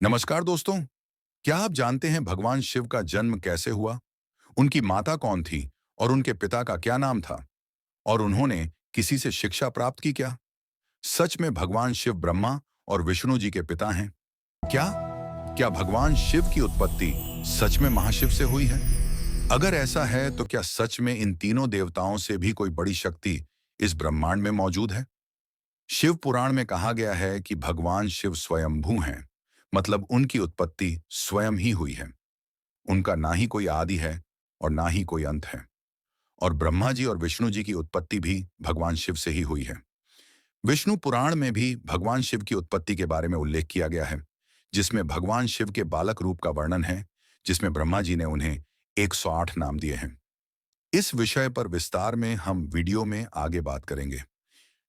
नमस्कार दोस्तों। क्या आप जानते हैं भगवान शिव का जन्म कैसे हुआ? उनकी माता कौन थी और उनके पिता का क्या नाम था? और उन्होंने किसी से शिक्षा प्राप्त की क्या? सच में भगवान शिव ब्रह्मा और विष्णु जी के पिता हैं क्या? क्या भगवान शिव की उत्पत्ति सच में महाशिव से हुई है? अगर ऐसा है तो क्या सच में इन तीनों देवताओं से भी कोई बड़ी शक्ति इस ब्रह्मांड में मौजूद है? शिव पुराण में कहा गया है कि भगवान शिव स्वयंभू हैं, मतलब उनकी उत्पत्ति स्वयं ही हुई है। उनका ना ही कोई आदि है और ना ही कोई अंत है। और ब्रह्मा जी और विष्णु जी की उत्पत्ति भी भगवान शिव से ही हुई है। विष्णु पुराण में भी भगवान शिव की उत्पत्ति के बारे में उल्लेख किया गया है, जिसमें भगवान शिव के बालक रूप का वर्णन है, जिसमें ब्रह्मा जी ने उन्हें 108 नाम दिए हैं। इस विषय पर विस्तार में हम वीडियो में आगे बात करेंगे।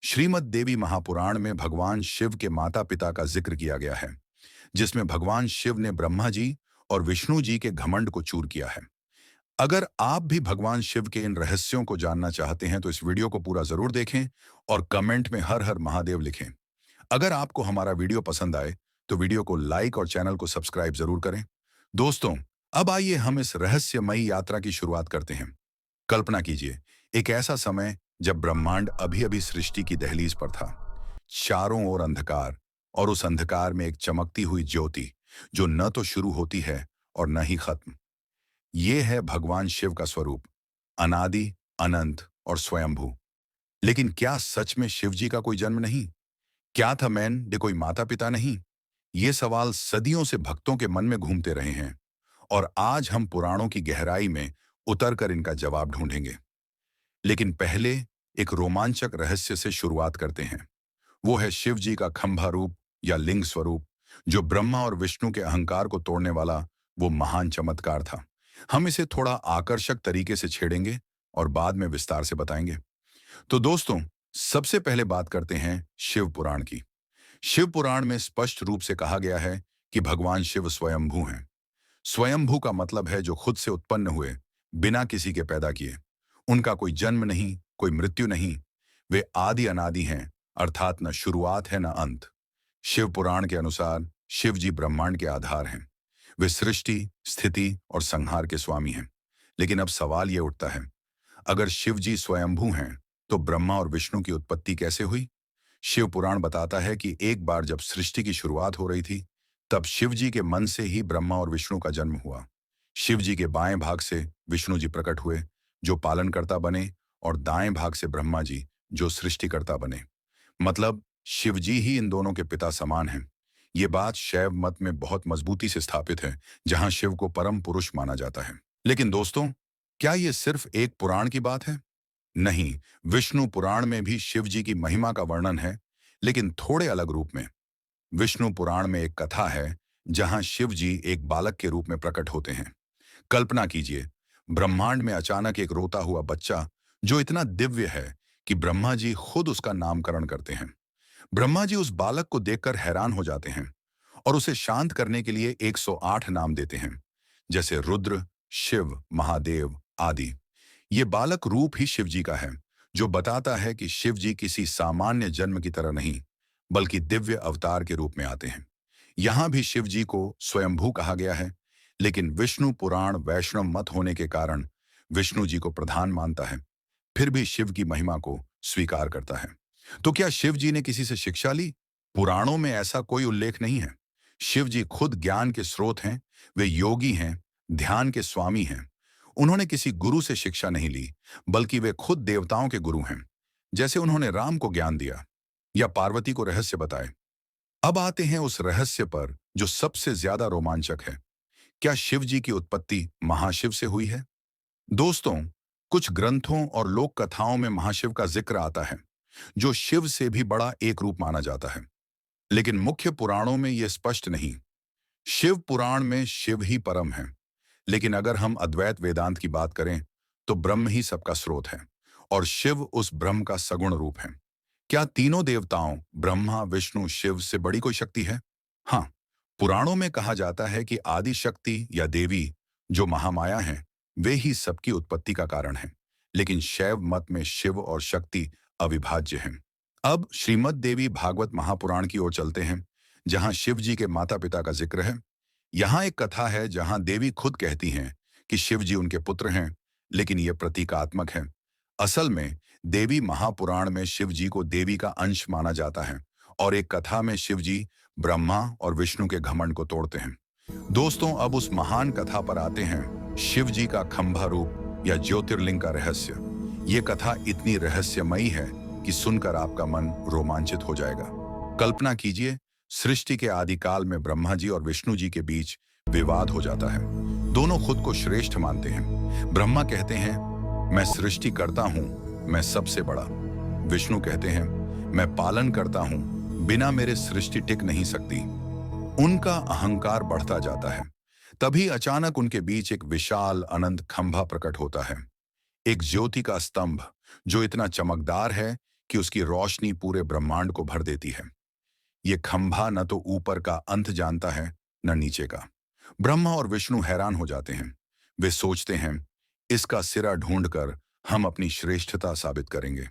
श्रीमद् देवी महापुराण में भगवान शिव के माता पिता का जिक्र किया गया है, जिसमें भगवान शिव ने ब्रह्मा जी और विष्णु जी के घमंड को चूर किया है। अगर आप भी भगवान शिव के इन रहस्यों को जानना चाहते हैं तो इस वीडियो को पूरा जरूर देखें और कमेंट में हर हर महादेव लिखें। अगर आपको हमारा वीडियो पसंद आए तो वीडियो को लाइक और चैनल को सब्सक्राइब जरूर करें। दोस्तों, अब आइए हम इस रहस्यमयी यात्रा की शुरुआत करते हैं। कल्पना कीजिए, एक ऐसा समय जब ब्रह्मांड अभी अभी सृष्टि की दहलीज पर था। चारों ओर अंधकार, और उस अंधकार में एक चमकती हुई ज्योति जो न तो शुरू होती है और न ही खत्म। ये है भगवान शिव का स्वरूप, अनादि, अनंत और स्वयंभू। लेकिन क्या सच में शिव जी का कोई जन्म नहीं? क्या था मैन ने कोई माता पिता नहीं? ये सवाल सदियों से भक्तों के मन में घूमते रहे हैं, और आज हम पुराणों की गहराई में उतरकर इनका जवाब ढूंढेंगे। लेकिन पहले एक रोमांचक रहस्य से शुरुआत करते हैं। वो है शिव जी का खंभा रूप या लिंग स्वरूप, जो ब्रह्मा और विष्णु के अहंकार को तोड़ने वाला वो महान चमत्कार था। हम इसे थोड़ा आकर्षक तरीके से छेड़ेंगे और बाद में विस्तार से बताएंगे। तो दोस्तों, सबसे पहले बात करते हैं शिव पुराण की। शिव पुराण में स्पष्ट रूप से कहा गया है कि भगवान शिव स्वयंभू हैं। स्वयंभू का मतलब है जो खुद से उत्पन्न हुए, बिना किसी के पैदा किए। उनका कोई जन्म नहीं, कोई मृत्यु नहीं। वे आदि अनादि हैं, अर्थात न शुरुआत है न अंत। शिव पुराण के अनुसार शिव जी ब्रह्मांड के आधार हैं। वे सृष्टि, स्थिति और संहार के स्वामी हैं। लेकिन अब सवाल ये उठता है, अगर शिव जी स्वयंभू हैं तो ब्रह्मा और विष्णु की उत्पत्ति कैसे हुई? शिव पुराण बताता है कि एक बार जब सृष्टि की शुरुआत हो रही थी, तब शिव जी के मन से ही ब्रह्मा और विष्णु का जन्म हुआ। शिव जी के बाएं भाग से विष्णु जी प्रकट हुए, जो पालनकर्ता बने, और दाएं भाग से ब्रह्मा जी, जो सृष्टिकर्ता बने। मतलब शिव जी ही इन दोनों के पिता समान हैं। ये बात शैव मत में बहुत मजबूती से स्थापित है, जहां शिव को परम पुरुष माना जाता है। लेकिन दोस्तों, क्या ये सिर्फ एक पुराण की बात है? नहीं, विष्णु पुराण में भी शिव जी की महिमा का वर्णन है, लेकिन थोड़े अलग रूप में। विष्णु पुराण में एक कथा है जहां शिव जी एक बालक के रूप में प्रकट होते हैं। कल्पना कीजिए, ब्रह्मांड में अचानक एक रोता हुआ बच्चा, जो इतना दिव्य है कि ब्रह्मा जी खुद उसका नामकरण करते हैं। ब्रह्मा जी उस बालक को देखकर हैरान हो जाते हैं और उसे शांत करने के लिए 108 नाम देते हैं, जैसे रुद्र, शिव, महादेव आदि। ये बालक रूप ही शिव जी का है, जो बताता है कि शिव जी किसी सामान्य जन्म की तरह नहीं, बल्कि दिव्य अवतार के रूप में आते हैं। यहां भी शिव जी को स्वयंभू कहा गया है, लेकिन विष्णु पुराण वैष्णव मत होने के कारण विष्णु जी को प्रधान मानता है, फिर भी शिव की महिमा को स्वीकार करता है। तो क्या शिव जी ने किसी से शिक्षा ली? पुराणों में ऐसा कोई उल्लेख नहीं है। शिव जी खुद ज्ञान के स्रोत हैं, वे योगी हैं, ध्यान के स्वामी हैं। उन्होंने किसी गुरु से शिक्षा नहीं ली, बल्कि वे खुद देवताओं के गुरु हैं। जैसे उन्होंने राम को ज्ञान दिया या पार्वती को रहस्य बताए। अब आते हैं उस रहस्य पर जो सबसे ज्यादा रोमांचक है। क्या शिव जी की उत्पत्ति महाशिव से हुई है? दोस्तों, कुछ ग्रंथों और लोक कथाओं में महाशिव का जिक्र आता है, जो शिव से भी बड़ा एक रूप माना जाता है। लेकिन मुख्य पुराणों में यह स्पष्ट नहीं। शिव पुराण में शिव ही परम है, लेकिन अगर हम अद्वैत वेदांत की बात करें तो ब्रह्म ही सबका स्रोत है, और शिव उस ब्रह्म का सगुण रूप है। क्या तीनों देवताओं ब्रह्मा, विष्णु, शिव से बड़ी कोई शक्ति है? हाँ, पुराणों में कहा जाता है कि आदि शक्ति या देवी, जो महामाया है, वे ही सबकी उत्पत्ति का कारण है। लेकिन शैव मत में शिव और शक्ति अविभाज्य हैं। अब श्रीमद् देवी भागवत महापुराण की ओर चलते हैं, जहां शिव जी के माता पिता का जिक्र है। यहाँ एक कथा है जहां देवी खुद कहती हैं कि शिव जी उनके पुत्र हैं, लेकिन ये प्रतीकात्मक है। असल में देवी महापुराण में शिव जी को देवी का अंश माना जाता है, और एक कथा में शिव जी ब्रह्मा और विष्णु के घमंड को तोड़ते हैं। दोस्तों, अब उस महान कथा पर आते हैं, शिव जी का खंभा रूप या ज्योतिर्लिंग का रहस्य। ये कथा इतनी रहस्यमयी है कि सुनकर आपका मन रोमांचित हो जाएगा। कल्पना कीजिए, सृष्टि के आदिकाल में ब्रह्मा जी और विष्णु जी के बीच विवाद हो जाता है। दोनों खुद को श्रेष्ठ मानते हैं। ब्रह्मा कहते हैं, मैं सृष्टि करता हूं, मैं सबसे बड़ा। विष्णु कहते हैं, मैं पालन करता हूं, बिना मेरे सृष्टि टिक नहीं सकती। उनका अहंकार बढ़ता जाता है। तभी अचानक उनके बीच एक विशाल अनंत खंभा प्रकट होता है, एक ज्योति का स्तंभ जो इतना चमकदार है कि उसकी रोशनी पूरे ब्रह्मांड को भर देती है। ये खंभा न तो ऊपर का अंत जानता है, न नीचे का। ब्रह्मा और विष्णु हैरान हो जाते हैं। वे सोचते हैं, इसका सिरा ढूंढकर हम अपनी श्रेष्ठता साबित करेंगे।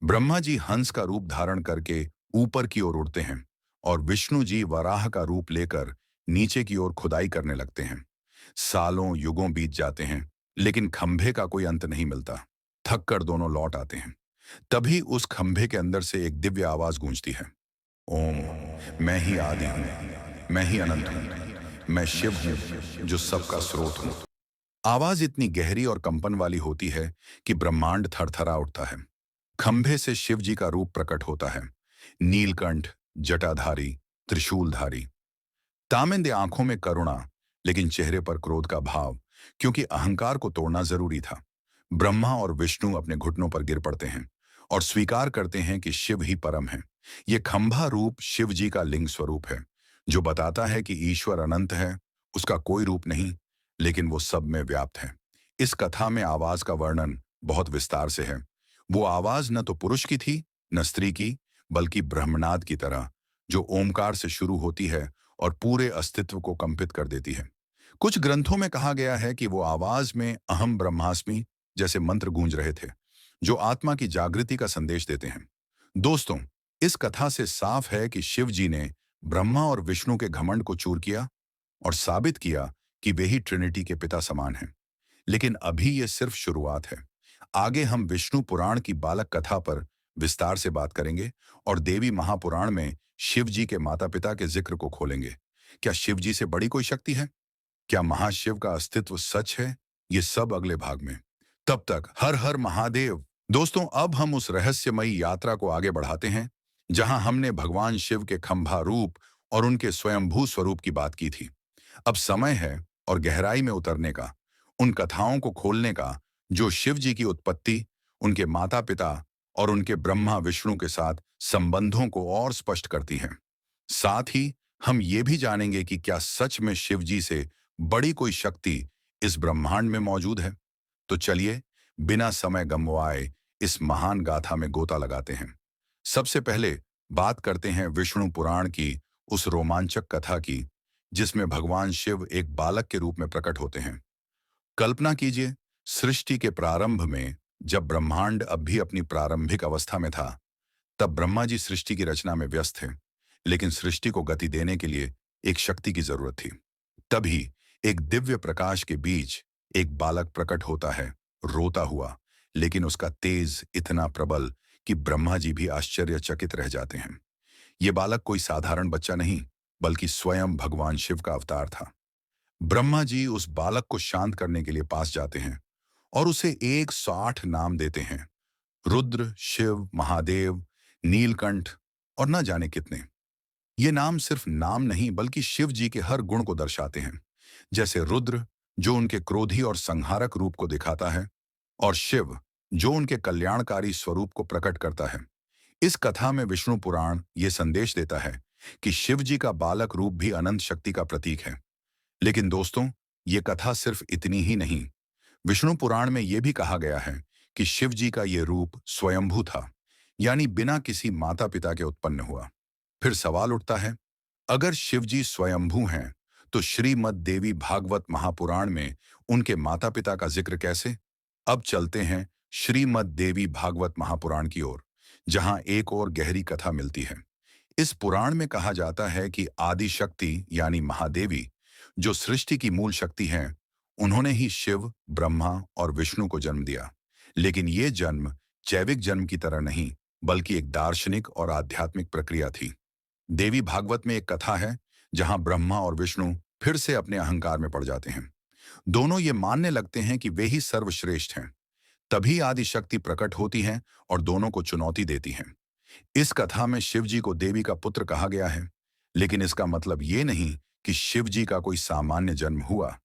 ब्रह्मा जी हंस का रूप धारण करके ऊपर की ओर उड़ते हैं, और विष्णु जी वराह का रूप लेकर नीचे की ओर खुदाई करने लगते हैं। सालों युगों बीत जाते हैं, लेकिन खंभे का कोई अंत नहीं मिलता। थक कर दोनों लौट आते हैं। तभी उस खंभे के अंदर से एक दिव्य आवाज गूंजती है, ओम, मैं ही आदि हूं, मैं ही अनंत हूं, मैं शिव हूं जो सबका स्रोत हूं। आवाज इतनी गहरी और कंपन वाली होती है कि ब्रह्मांड थरथरा उठता है। खंभे से शिव जी का रूप प्रकट होता है, नीलकंठ, जटाधारी, त्रिशूलधारी। तामिंद आंखों में करुणा, लेकिन चेहरे पर क्रोध का भाव, क्योंकि अहंकार को तोड़ना जरूरी था। ब्रह्मा और विष्णु अपने घुटनों पर गिर पड़ते हैं और स्वीकार करते हैं कि शिव ही परम है। ये खंभा रूप शिव जी का लिंग स्वरूप है, जो बताता है कि ईश्वर अनंत है, उसका कोई रूप नहीं, लेकिन वो सब में व्याप्त है। इस कथा में आवाज का वर्णन बहुत विस्तार से है। वो आवाज न तो पुरुष की थी, न स्त्री की, बल्कि ब्रह्मनाद की तरह, जो ओमकार से शुरू होती है और पूरे अस्तित्व को कंपित कर देती है। कुछ ग्रंथों में कहा गया है कि वो आवाज में अहम ब्रह्मास्मि जैसे मंत्र गूंज रहे थे, जो आत्मा की जागृति का संदेश देते हैं। दोस्तों, इस कथा से साफ है कि शिव जी ने ब्रह्मा और विष्णु के घमंड को चूर किया और साबित किया कि वे ही ट्रिनिटी के पिता समान हैं। लेकिन अभी ये सिर्फ शुरुआत है। आगे हम विष्णु पुराण की बालक कथा पर विस्तार से बात करेंगे और देवी महापुराण में शिव जी के माता पिता के जिक्र को खोलेंगे। क्या शिव जी से बड़ी कोई शक्ति है? क्या महाशिव का अस्तित्व सच है? ये सब अगले भाग में। तब तक हर हर महादेव। दोस्तों, अब हम उस रहस्यमयी यात्रा को आगे बढ़ाते हैं जहां हमने भगवान शिव के खंभा रूप और उनके स्वयंभू स्वरूप की बात की थी। अब समय है और गहराई में उतरने का, उन कथाओं को खोलने का जो शिव जी की उत्पत्ति, उनके माता पिता और उनके ब्रह्मा विष्णु के साथ संबंधों को और स्पष्ट करती हैं। साथ ही हम ये भी जानेंगे कि क्या सच में शिव जी से बड़ी कोई शक्ति इस ब्रह्मांड में मौजूद है। तो चलिए, बिना समय गंवाए इस महान गाथा में गोता लगाते हैं। सबसे पहले बात करते हैं विष्णु पुराण की उस रोमांचक कथा की, जिसमें भगवान शिव एक बालक के रूप में प्रकट होते हैं। कल्पना कीजिए, सृष्टि के प्रारंभ में जब ब्रह्मांड अब भी अपनी प्रारंभिक अवस्था में था, तब ब्रह्मा जी सृष्टि की रचना में व्यस्त थे। लेकिन सृष्टि को गति देने के लिए एक शक्ति की जरूरत थी। तभी एक दिव्य प्रकाश के बीच एक बालक प्रकट होता है, रोता हुआ, लेकिन उसका तेज इतना प्रबल कि ब्रह्मा जी भी आश्चर्यचकित रह जाते हैं। ये बालक कोई साधारण बच्चा नहीं, बल्कि स्वयं भगवान शिव का अवतार था। ब्रह्मा जी उस बालक को शांत करने के लिए पास जाते हैं और उसे 108 नाम देते हैं, रुद्र, शिव, महादेव, नीलकंठ और न जाने कितने। ये नाम सिर्फ नाम नहीं, बल्कि शिव जी के हर गुण को दर्शाते हैं। जैसे रुद्र, जो उनके क्रोधी और संहारक रूप को दिखाता है, और शिव, जो उनके कल्याणकारी स्वरूप को प्रकट करता है। इस कथा में विष्णु पुराण ये संदेश देता है कि शिव जी का बालक रूप भी अनंत शक्ति का प्रतीक है। लेकिन दोस्तों, ये कथा सिर्फ इतनी ही नहीं। विष्णु पुराण में यह भी कहा गया है कि शिव जी का ये रूप स्वयंभू था, यानी बिना किसी माता पिता के उत्पन्न हुआ। फिर सवाल उठता है, अगर शिव जी स्वयंभू हैं, तो श्रीमद् देवी भागवत महापुराण में उनके माता पिता का जिक्र कैसे? अब चलते हैं श्रीमद् देवी भागवत महापुराण की ओर, जहां एक और गहरी कथा मिलती है। इस पुराण में कहा जाता है कि आदि शक्ति यानी महादेवी, जो सृष्टि की मूल शक्ति हैं, उन्होंने ही शिव, ब्रह्मा और विष्णु को जन्म दिया। लेकिन ये जन्म जैविक जन्म की तरह नहीं, बल्कि एक दार्शनिक और आध्यात्मिक प्रक्रिया थी। देवी भागवत में एक कथा है जहां ब्रह्मा और विष्णु फिर से अपने अहंकार में पड़ जाते हैं। दोनों ये मानने लगते हैं कि वे ही सर्वश्रेष्ठ हैं। तभी आदि शक्ति प्रकट होती हैं और दोनों को चुनौती देती हैं। इस कथा में शिव जी को देवी का पुत्र कहा गया है, लेकिन इसका मतलब ये नहीं कि शिव जी का कोई सामान्य जन्म हुआ,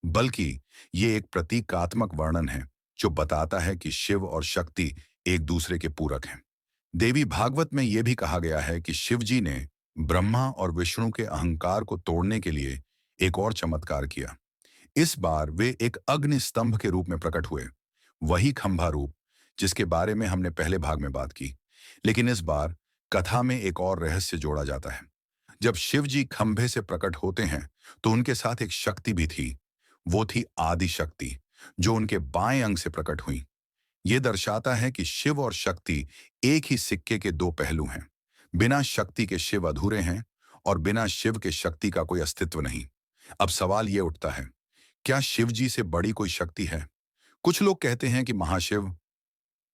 बल्कि ये एक प्रतीकात्मक वर्णन है जो बताता है कि शिव और शक्ति एक दूसरे के पूरक हैं। देवी भागवत में यह भी कहा गया है कि शिव जी ने ब्रह्मा और विष्णु के अहंकार को तोड़ने के लिए एक और चमत्कार किया। इस बार वे एक अग्नि स्तंभ के रूप में प्रकट हुए, वही खंभा रूप जिसके बारे में हमने पहले भाग में बात की। लेकिन इस बार कथा में एक और रहस्य जोड़ा जाता है। जब शिव जी खंभे से प्रकट होते हैं तो उनके साथ एक शक्ति भी थी। वो थी आदि शक्ति, जो उनके बाएं अंग से प्रकट हुई। ये दर्शाता है कि शिव और शक्ति एक ही सिक्के के दो पहलू हैं। बिना शक्ति के शिव अधूरे हैं और बिना शिव के शक्ति का कोई अस्तित्व नहीं। अब सवाल ये उठता है, क्या शिव जी से बड़ी कोई शक्ति है? कुछ लोग कहते हैं कि महाशिव,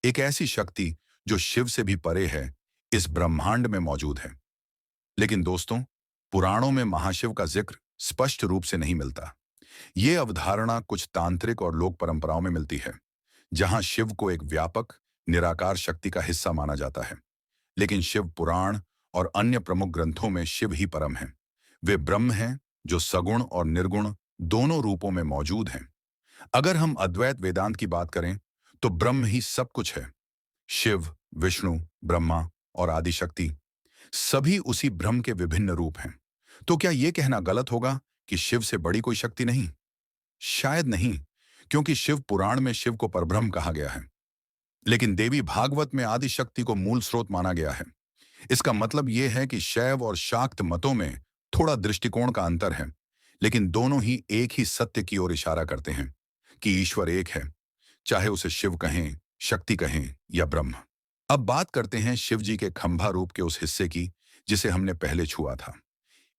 एक ऐसी शक्ति जो शिव से भी परे है, इस ब्रह्मांड में मौजूद है। लेकिन दोस्तों, पुराणों में महाशिव का जिक्र स्पष्ट रूप से नहीं मिलता। ये अवधारणा कुछ तांत्रिक और लोक परंपराओं में मिलती है, जहां शिव को एक व्यापक, निराकार शक्ति का हिस्सा माना जाता है। लेकिन शिव पुराण और अन्य प्रमुख ग्रंथों में शिव ही परम हैं। वे ब्रह्म हैं जो सगुण और निर्गुण दोनों रूपों में मौजूद हैं। अगर हम अद्वैत वेदांत की बात करें तो ब्रह्म ही सब कुछ है। शिव, विष्णु, ब्रह्मा और आदिशक्ति सभी उसी ब्रह्म के विभिन्न रूप हैं। तो क्या यह कहना गलत होगा कि शिव से बड़ी कोई शक्ति नहीं? शायद नहीं, क्योंकि शिव पुराण में शिव को परब्रह्म कहा गया है। लेकिन देवी भागवत में आदि शक्ति को मूल स्रोत माना गया है। इसका मतलब यह है कि शैव और शाक्त मतों में थोड़ा दृष्टिकोण का अंतर है, लेकिन दोनों ही एक ही सत्य की ओर इशारा करते हैं कि ईश्वर एक है, चाहे उसे शिव कहें, शक्ति कहें या ब्रह्म। अब बात करते हैं शिव जी के खंभा रूप के उस हिस्से की जिसे हमने पहले छुआ था।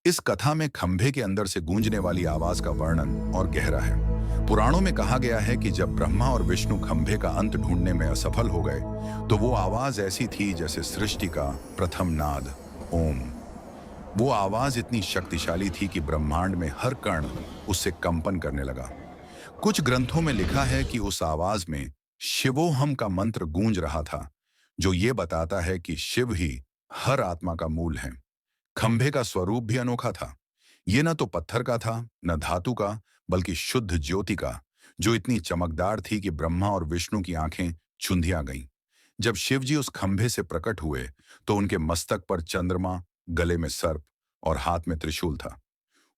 इस कथा में खंभे के अंदर से गूंजने वाली आवाज का वर्णन और गहरा है। पुराणों में कहा गया है कि जब ब्रह्मा और विष्णु खंभे का अंत ढूंढने में असफल हो गए तो वो आवाज ऐसी थी जैसे सृष्टि का प्रथम नाद, ओम। वो आवाज इतनी शक्तिशाली थी कि ब्रह्मांड में हर कण उससे कंपन करने लगा। कुछ ग्रंथों में लिखा है कि उस आवाज में शिवोहम का मंत्र गूंज रहा था, जो ये बताता है कि शिव ही हर आत्मा का मूल है। खंभे का स्वरूप भी अनोखा था। ये न तो पत्थर का था, न धातु का, बल्कि शुद्ध ज्योति का, जो इतनी चमकदार थी कि ब्रह्मा और विष्णु की आंखें चुंधिया गईं। जब शिव जी उस खंभे से प्रकट हुए तो उनके मस्तक पर चंद्रमा, गले में सर्प और हाथ में त्रिशूल था।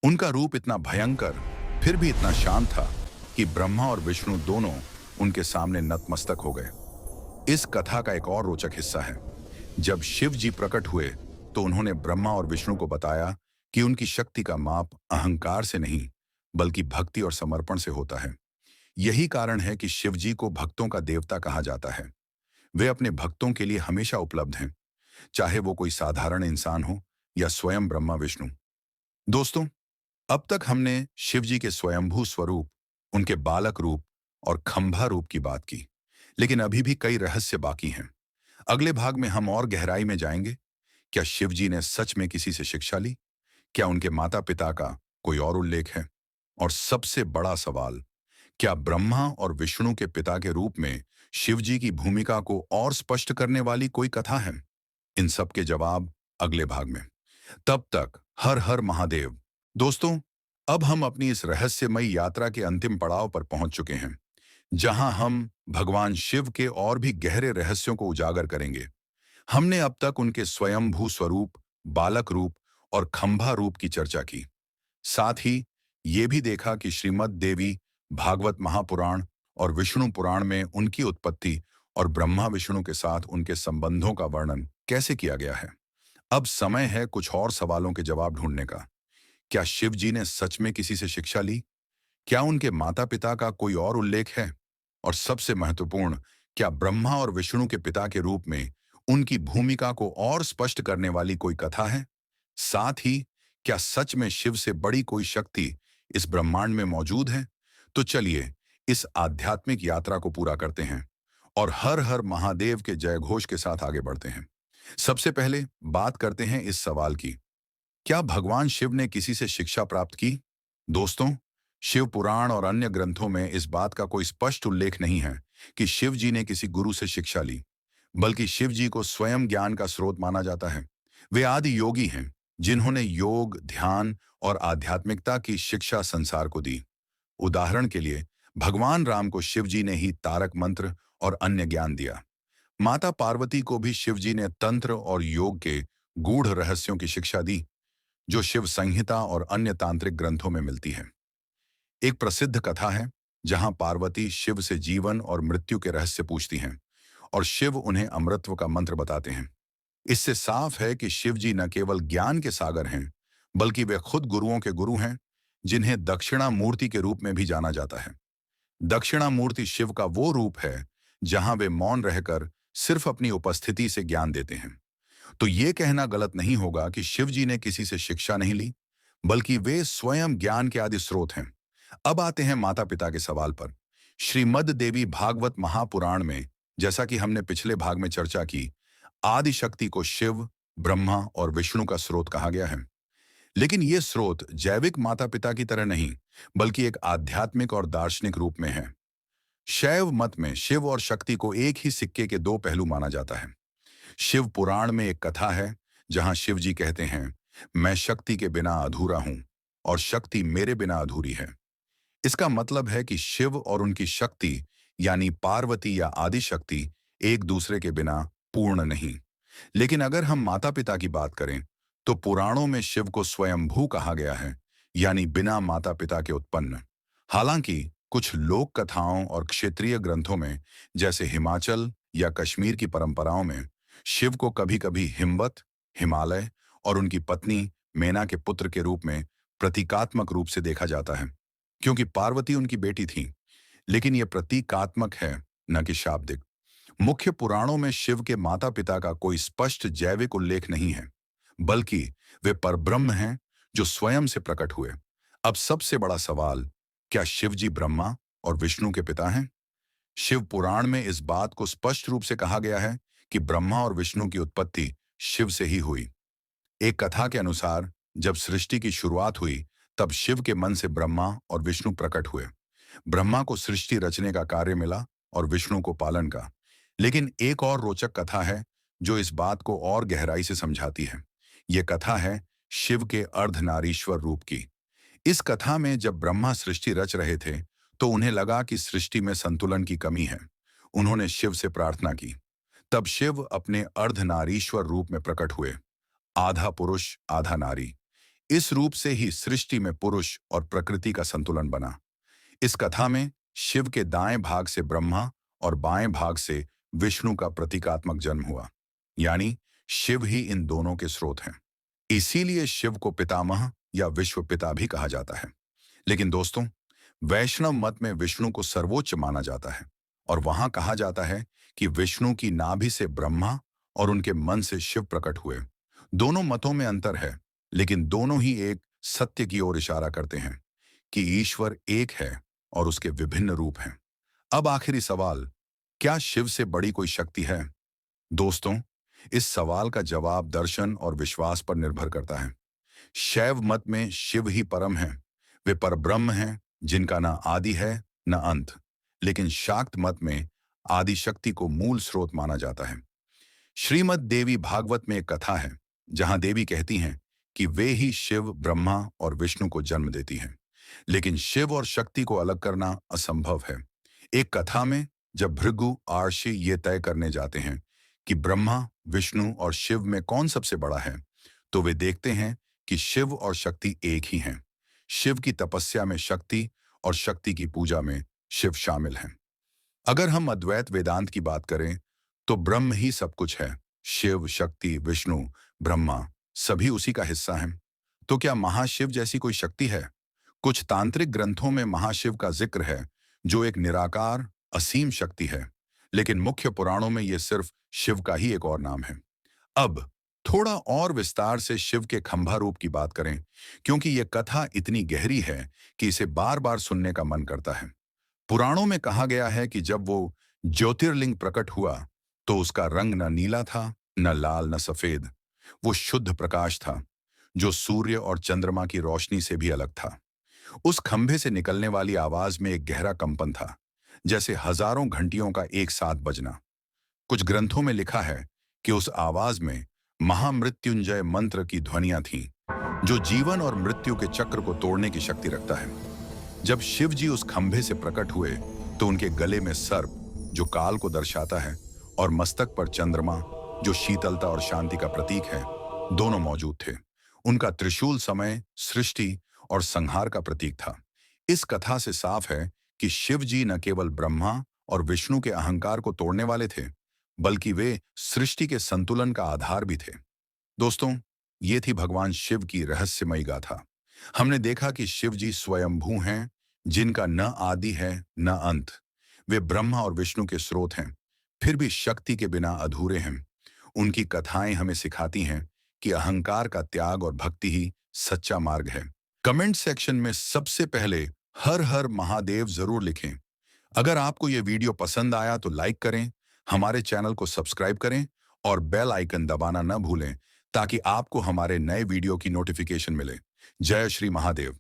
उनका रूप इतना भयंकर फिर भी इतना शांत था कि ब्रह्मा और विष्णु दोनों उनके सामने नतमस्तक हो गए। इस कथा का एक और रोचक हिस्सा है। जब शिव जी प्रकट हुए तो उन्होंने ब्रह्मा और विष्णु को बताया कि उनकी शक्ति का माप अहंकार से नहीं, बल्कि भक्ति और समर्पण से होता है। यही कारण है कि शिव जी को भक्तों का देवता कहा जाता है। वे अपने भक्तों के लिए हमेशा उपलब्ध हैं, चाहे वो कोई साधारण इंसान हो या स्वयं ब्रह्मा विष्णु। दोस्तों, अब तक हमने शिव जी के स्वयंभू स्वरूप, उनके बालक रूप और खंभा रूप की बात की, लेकिन अभी भी कई रहस्य बाकी हैं। अगले भाग में हम और गहराई में जाएंगे। क्या शिव जी ने सच में किसी से शिक्षा ली? क्या उनके माता पिता का कोई और उल्लेख है? और सबसे बड़ा सवाल, क्या ब्रह्मा और विष्णु के पिता के रूप में शिव जी की भूमिका को और स्पष्ट करने वाली कोई कथा है? इन सब के जवाब अगले भाग में। तब तक हर हर महादेव। दोस्तों, अब हम अपनी इस रहस्यमयी यात्रा के अंतिम पड़ाव पर पहुंच चुके हैं, जहां हम भगवान शिव के और भी गहरे रहस्यों को उजागर करेंगे। हमने अब तक उनके स्वयंभू स्वरूप, बालक रूप और खंभा रूप की चर्चा की। साथ ही ये भी देखा कि श्रीमद् देवी भागवत महापुराण और विष्णु पुराण में उनकी उत्पत्ति और ब्रह्मा विष्णु के साथ उनके संबंधों का वर्णन कैसे किया गया है। अब समय है कुछ और सवालों के जवाब ढूंढने का। क्या शिव जी ने सच में किसी से शिक्षा ली? क्या उनके माता पिता का कोई और उल्लेख है? और सबसे महत्वपूर्ण, क्या ब्रह्मा और विष्णु के पिता के रूप में उनकी भूमिका को और स्पष्ट करने वाली कोई कथा है? साथ ही क्या सच में शिव से बड़ी कोई शक्ति इस ब्रह्मांड में मौजूद है? तो चलिए इस आध्यात्मिक यात्रा को पूरा करते हैं और हर हर महादेव के जय घोष के साथ आगे बढ़ते हैं। सबसे पहले बात करते हैं इस सवाल की, क्या भगवान शिव ने किसी से शिक्षा प्राप्त की? दोस्तों, शिव पुराण और अन्य ग्रंथों में इस बात का कोई स्पष्ट उल्लेख नहीं है कि शिव जी ने किसी गुरु से शिक्षा ली, बल्कि शिव जी को स्वयं ज्ञान का स्रोत माना जाता है। वे आदि योगी हैं, जिन्होंने योग, ध्यान और आध्यात्मिकता की शिक्षा संसार को दी। उदाहरण के लिए, भगवान राम को शिव जी ने ही तारक मंत्र और अन्य ज्ञान दिया। माता पार्वती को भी शिव जी ने तंत्र और योग के गूढ़ रहस्यों की शिक्षा दी, जो शिव संहिता और अन्य तांत्रिक ग्रंथों में मिलती है। एक प्रसिद्ध कथा है जहां पार्वती शिव से जीवन और मृत्यु के रहस्य पूछती हैं और शिव उन्हें अमृतत्व का मंत्र बताते हैं। इससे साफ है कि शिव जी न केवल ज्ञान के सागर हैं, बल्कि वे खुद गुरुओं के गुरु हैं, जिन्हें दक्षिणा मूर्ति के रूप में भी जाना जाता है। दक्षिणा मूर्ति शिव का वो रूप है जहां वे मौन रहकर सिर्फ अपनी उपस्थिति से ज्ञान देते हैं। तो ये कहना गलत नहीं होगा कि शिव जी ने किसी से शिक्षा नहीं ली, बल्कि वे स्वयं ज्ञान के आदि स्रोत हैं। अब आते हैं माता पिता के सवाल पर। श्रीमद् देवी भागवत महापुराण में, जैसा कि हमने पिछले भाग में चर्चा की, आदि शक्ति को शिव, ब्रह्मा और विष्णु का स्रोत कहा गया है। लेकिन ये स्रोत जैविक माता पिता की तरह नहीं, बल्कि एक आध्यात्मिक और दार्शनिक रूप में है। शैव मत में शिव और शक्ति को एक ही सिक्के के दो पहलू माना जाता है। शिव पुराण में एक कथा है जहां शिव जी कहते हैं, मैं शक्ति के बिना अधूरा हूं और शक्ति मेरे बिना अधूरी है। इसका मतलब है कि शिव और उनकी शक्ति, यानी पार्वती या आदि शक्ति, एक दूसरे के बिना पूर्ण नहीं। लेकिन अगर हम माता पिता की बात करें, तो पुराणों में शिव को स्वयंभू कहा गया है, यानी बिना माता पिता के उत्पन्न। हालांकि कुछ लोक कथाओं और क्षेत्रीय ग्रंथों में, जैसे हिमाचल या कश्मीर की परंपराओं में, शिव को कभी-कभी हिमवत, हिमालय और उनकी पत्नी मेना के पुत्र के रूप में प्रतीकात्मक रूप से देखा जाता है, क्योंकि पार्वती उनकी बेटी थी। लेकिन यह प्रतीकात्मक है, न कि शाब्दिक। मुख्य पुराणों में शिव के माता पिता का कोई स्पष्ट जैविक उल्लेख नहीं है, बल्कि वे परब्रह्म हैं जो स्वयं से प्रकट हुए। अब सबसे बड़ा सवाल, क्या शिव जी ब्रह्मा और विष्णु के पिता हैं? शिव पुराण में इस बात को स्पष्ट रूप से कहा गया है कि ब्रह्मा और विष्णु की उत्पत्ति शिव से ही हुई। एक कथा के अनुसार जब सृष्टि की शुरुआत हुई, तब शिव के मन से ब्रह्मा और विष्णु प्रकट हुए। ब्रह्मा को सृष्टि रचने का कार्य मिला और विष्णु को पालन का। लेकिन एक और रोचक कथा है जो इस बात को और गहराई से समझाती है। यह कथा है शिव के अर्धनारीश्वर रूप की। इस कथा में जब ब्रह्मा सृष्टि रच रहे थे, तो उन्हें लगा कि सृष्टि में संतुलन की कमी है। उन्होंने शिव से प्रार्थना की। तब शिव अपने अर्धनारीश्वर रूप में प्रकट हुए, आधा पुरुष आधा नारी। इस रूप से ही सृष्टि में पुरुष और प्रकृति का संतुलन बना। इस कथा में शिव के दाएं भाग से ब्रह्मा और बाएं भाग से विष्णु का प्रतीकात्मक जन्म हुआ, यानी शिव ही इन दोनों के स्रोत हैं। इसीलिए शिव को पितामह या विश्व पिता भी कहा जाता है। लेकिन दोस्तों, वैष्णव मत में विष्णु को सर्वोच्च माना जाता है और वहां कहा जाता है कि विष्णु की नाभि से ब्रह्मा और उनके मन से शिव प्रकट हुए। दोनों मतों में अंतर है, लेकिन दोनों ही एक सत्य की ओर इशारा करते हैं कि ईश्वर एक है और उसके विभिन्न रूप हैं। अब आखिरी सवाल, क्या शिव से बड़ी कोई शक्ति है? दोस्तों, इस सवाल का जवाब दर्शन और विश्वास पर निर्भर करता है। शैव मत में शिव ही परम है। वे परब्रह्म हैं जिनका ना आदि है न अंत। लेकिन शाक्त मत में आदि शक्ति को मूल स्रोत माना जाता है। श्रीमद् देवी भागवत में एक कथा है जहां देवी कहती हैं कि वे ही शिव, ब्रह्मा और विष्णु को जन्म देती हैं। लेकिन शिव और शक्ति को अलग करना असंभव है। एक कथा में जब भृगु आर्षि ये तय करने जाते हैं कि ब्रह्मा, विष्णु और शिव में कौन सबसे बड़ा है, तो वे देखते हैं कि शिव और शक्ति एक ही हैं। शिव की तपस्या में शक्ति और शक्ति की पूजा में शिव शामिल हैं। अगर हम अद्वैत वेदांत की बात करें, तो ब्रह्म ही सब कुछ है। शिव, शक्ति, विष्णु, ब्रह्मा सभी उसी का हिस्सा हैं। तो क्या महाशिव जैसी कोई शक्ति है? कुछ तांत्रिक ग्रंथों में महाशिव का जिक्र है, जो एक निराकार, असीम शक्ति है। लेकिन मुख्य पुराणों में ये सिर्फ शिव का ही एक और नाम है। अब थोड़ा और विस्तार से शिव के खंभा रूप की बात करें, क्योंकि यह कथा इतनी गहरी है कि इसे बार बार सुनने का मन करता है। पुराणों में कहा गया है कि जब वो ज्योतिर्लिंग प्रकट हुआ तो उसका रंग न नीला था, न लाल, न सफेद। वो शुद्ध प्रकाश था, जो सूर्य और चंद्रमा की रोशनी से भी अलग था। उस खंभे से निकलने वाली आवाज में एक गहरा कंपन था, जैसे हजारों घंटियों का एक साथ बजना। कुछ ग्रंथों में लिखा है कि उस आवाज में महामृत्युंजय मंत्र की ध्वनियां थीं, जो जीवन और मृत्यु के चक्र को तोड़ने की शक्ति रखता है। जब शिव जी उस खंभे से प्रकट हुए तो उनके गले में सर्प, जो काल को दर्शाता है, और मस्तक पर चंद्रमा, जो शीतलता और शांति का प्रतीक है, दोनों मौजूद थे। उनका त्रिशूल समय, सृष्टि और संहार का प्रतीक था। इस कथा से साफ है कि शिव जी न केवल ब्रह्मा और विष्णु के अहंकार को तोड़ने वाले थे, बल्कि वे सृष्टि के संतुलन का आधार भी थे। दोस्तों, ये थी भगवान शिव की रहस्यमयी गाथा। हमने देखा कि शिव जी स्वयंभू हैं, जिनका न आदि है न अंत। वे ब्रह्मा और विष्णु के स्रोत हैं, फिर भी शक्ति के बिना अधूरे हैं। उनकी कथाएं हमें सिखाती हैं कि अहंकार का त्याग और भक्ति ही सच्चा मार्ग है। कमेंट सेक्शन में सबसे पहले हर हर महादेव जरूर लिखें। अगर आपको ये वीडियो पसंद आया तो लाइक करें, हमारे चैनल को सब्सक्राइब करें और बेल आइकन दबाना न भूलें, ताकि आपको हमारे नए वीडियो की नोटिफिकेशन मिले। जय श्री महादेव।